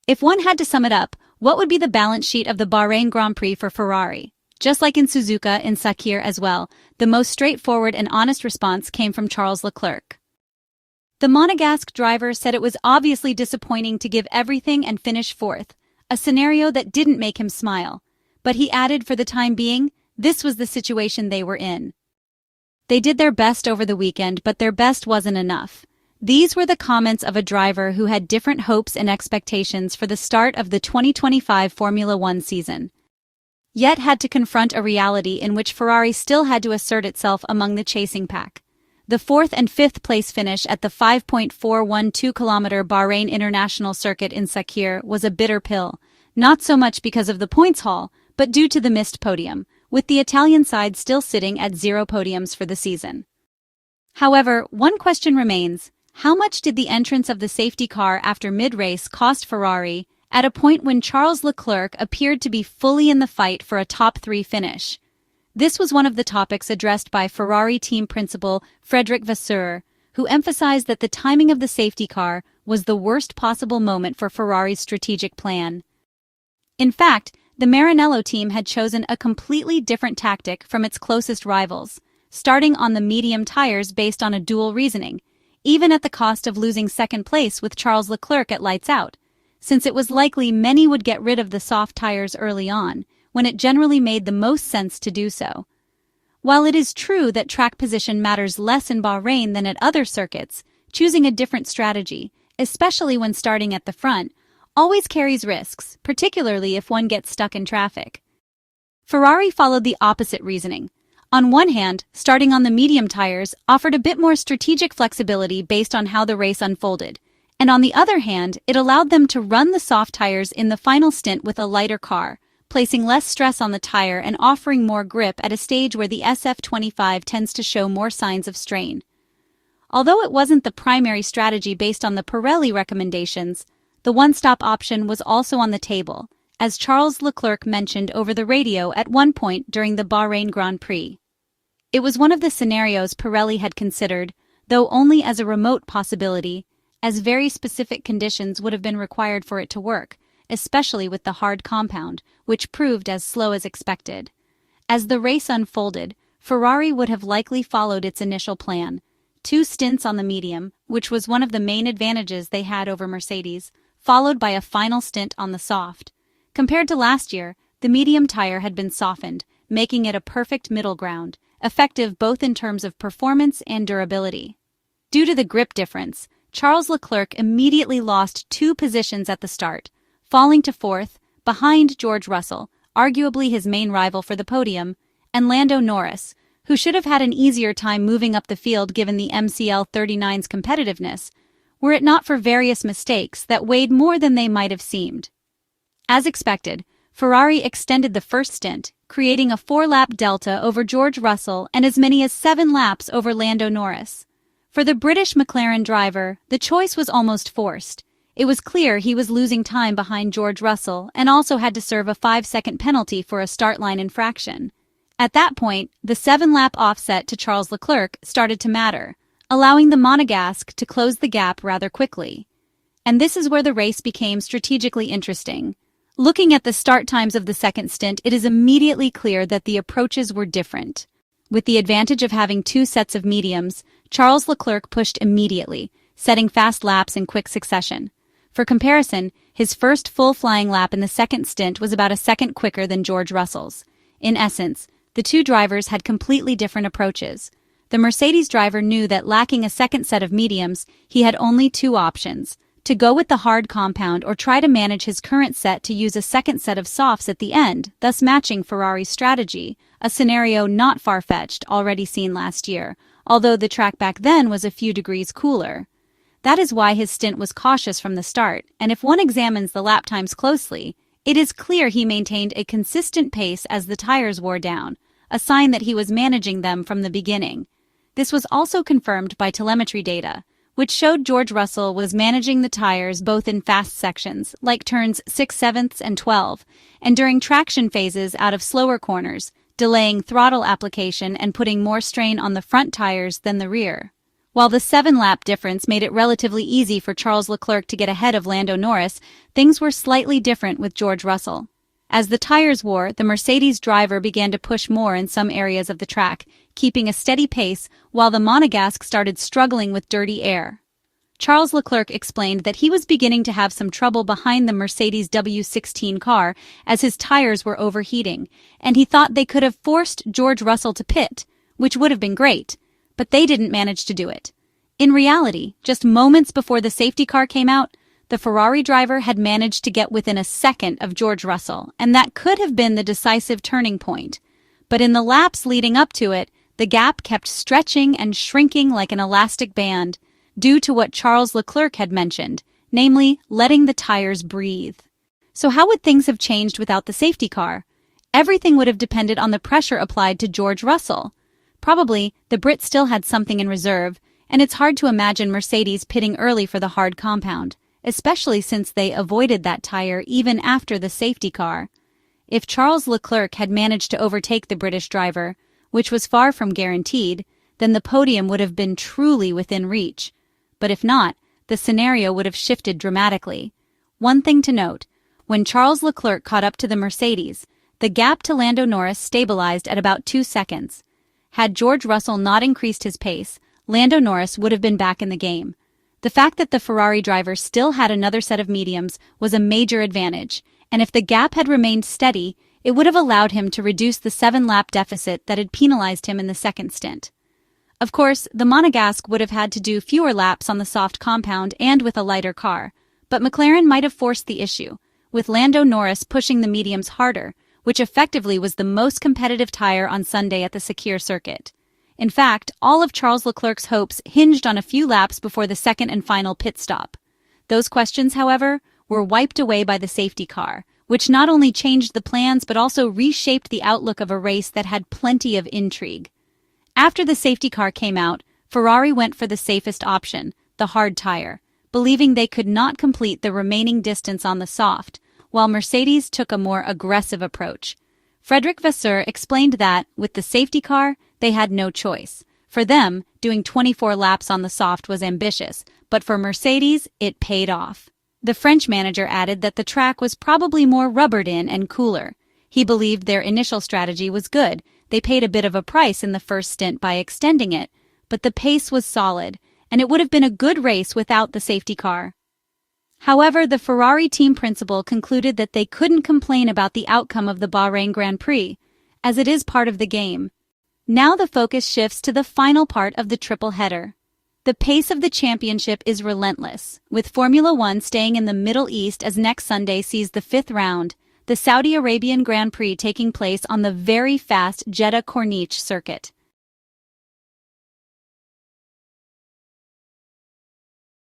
If one had to sum it up, what would be the balance sheet of the Bahrain Grand Prix for Ferrari? Just like in Suzuka and Sakhir as well, the most straightforward and honest response came from Charles Leclerc. The Monegasque driver said it was obviously disappointing to give everything and finish fourth, a scenario that didn't make him smile. But he added, for the time being, this was the situation they were in. They did their best over the weekend, but their best wasn't enough. These were the comments of a driver who had different hopes and expectations for the start of the 2025 Formula One season, yet had to confront a reality in which Ferrari still had to assert itself among the chasing pack. The 4th and 5th place finish at the 5.412-kilometer Bahrain International Circuit in Sakhir was a bitter pill, not so much because of the points haul, but due to the missed podium, with the Italian side still sitting at 0 podiums for the season. However, one question remains: how much did the entrance of the safety car after mid-race cost Ferrari, at a point when Charles Leclerc appeared to be fully in the fight for a top-3 finish? This was one of the topics addressed by Ferrari team principal Frédéric Vasseur, who emphasized that the timing of the safety car was the worst possible moment for Ferrari's strategic plan. In fact, the Maranello team had chosen a completely different tactic from its closest rivals, starting on the medium tires based on a dual reasoning, even at the cost of losing second place with Charles Leclerc at lights out, since it was likely many would get rid of the soft tires early on, when it generally made the most sense to do so. While it is true that track position matters less in Bahrain than at other circuits, choosing a different strategy, especially when starting at the front, always carries risks, particularly if one gets stuck in traffic. Ferrari followed the opposite reasoning. On one hand, starting on the medium tires offered a bit more strategic flexibility based on how the race unfolded, and on the other hand, it allowed them to run the soft tires in the final stint with a lighter car, placing less stress on the tire and offering more grip at a stage where the SF25 tends to show more signs of strain. Although it wasn't the primary strategy based on the Pirelli recommendations, the one-stop option was also on the table, as Charles Leclerc mentioned over the radio at one point during the Bahrain Grand Prix. It was one of the scenarios Pirelli had considered, though only as a remote possibility, as very specific conditions would have been required for it to work, especially with the hard compound, which proved as slow as expected. As the race unfolded, Ferrari would have likely followed its initial plan: 2 stints on the medium, which was one of the main advantages they had over Mercedes, followed by a final stint on the soft. Compared to last year, the medium tire had been softened, making it a perfect middle ground, effective both in terms of performance and durability. Due to the grip difference, Charles Leclerc immediately lost 2 positions at the start, falling to 4th, behind George Russell, arguably his main rival for the podium, and Lando Norris, who should have had an easier time moving up the field given the MCL 39's competitiveness, were it not for various mistakes that weighed more than they might have seemed. As expected, Ferrari extended the first stint, creating a 4-lap delta over George Russell and as many as 7 laps over Lando Norris. For the British McLaren driver, the choice was almost forced. It was clear he was losing time behind George Russell and also had to serve a 5-second penalty for a start line infraction. At that point, the 7-lap offset to Charles Leclerc started to matter, allowing the Monegasque to close the gap rather quickly. And this is where the race became strategically interesting. Looking at the start times of the second stint, it is immediately clear that the approaches were different. With the advantage of having 2 sets of mediums, Charles Leclerc pushed immediately, setting fast laps in quick succession. For comparison, his first full flying lap in the second stint was about a second quicker than George Russell's. In essence, the 2 drivers had completely different approaches. The Mercedes driver knew that lacking a second set of mediums, he had only 2 options: to go with the hard compound or try to manage his current set to use a second set of softs at the end, thus matching Ferrari's strategy, a scenario not far-fetched, already seen last year, although the track back then was a few degrees cooler. That is why his stint was cautious from the start, and if one examines the lap times closely, it is clear he maintained a consistent pace as the tires wore down, a sign that he was managing them from the beginning. This was also confirmed by telemetry data, which showed George Russell was managing the tires both in fast sections, like turns 6/7 and 12, and during traction phases out of slower corners, delaying throttle application and putting more strain on the front tires than the rear. While the 7-lap difference made it relatively easy for Charles Leclerc to get ahead of Lando Norris, things were slightly different with George Russell. As the tires wore, the Mercedes driver began to push more in some areas of the track, keeping a steady pace while the Monegasque started struggling with dirty air. Charles Leclerc explained that he was beginning to have some trouble behind the Mercedes W16 car as his tires were overheating, and he thought they could have forced George Russell to pit, which would have been great, but they didn't manage to do it. In reality, just moments before the safety car came out, the Ferrari driver had managed to get within a second of George Russell, and that could have been the decisive turning point. But in the laps leading up to it, the gap kept stretching and shrinking like an elastic band, due to what Charles Leclerc had mentioned, namely letting the tires breathe. So how would things have changed without the safety car? Everything would have depended on the pressure applied to George Russell. Probably, the Brit still had something in reserve, and it's hard to imagine Mercedes pitting early for the hard compound, especially since they avoided that tire even after the safety car. If Charles Leclerc had managed to overtake the British driver, which was far from guaranteed, then the podium would have been truly within reach. But if not, the scenario would have shifted dramatically. One thing to note, when Charles Leclerc caught up to the Mercedes, the gap to Lando Norris stabilized at about 2 seconds. Had George Russell not increased his pace, Lando Norris would have been back in the game. The fact that the Ferrari driver still had another set of mediums was a major advantage, and if the gap had remained steady, it would have allowed him to reduce the 7-lap deficit that had penalized him in the second stint. Of course, the Monegasque would have had to do fewer laps on the soft compound and with a lighter car, but McLaren might have forced the issue, with Lando Norris pushing the mediums harder, which effectively was the most competitive tire on Sunday at the Sakhir circuit. In fact, all of Charles Leclerc's hopes hinged on a few laps before the second and final pit stop. Those questions, however, were wiped away by the safety car, which not only changed the plans but also reshaped the outlook of a race that had plenty of intrigue. After the safety car came out, Ferrari went for the safest option, the hard tire, believing they could not complete the remaining distance on the soft, while Mercedes took a more aggressive approach. Vasseur explained that, with the safety car, they had no choice. For them, doing 24 laps on the soft was ambitious, but for Mercedes, it paid off. The French manager added that the track was probably more rubbered in and cooler. He believed their initial strategy was good. They paid a bit of a price in the first stint by extending it, but the pace was solid, and it would have been a good race without the safety car. However, the Ferrari team principal concluded that they couldn't complain about the outcome of the Bahrain Grand Prix, as it is part of the game. Now the focus shifts to the final part of the triple header. The pace of the championship is relentless, with Formula One staying in the Middle East as next Sunday sees the 5th round, the Saudi Arabian Grand Prix taking place on the very fast Jeddah Corniche circuit.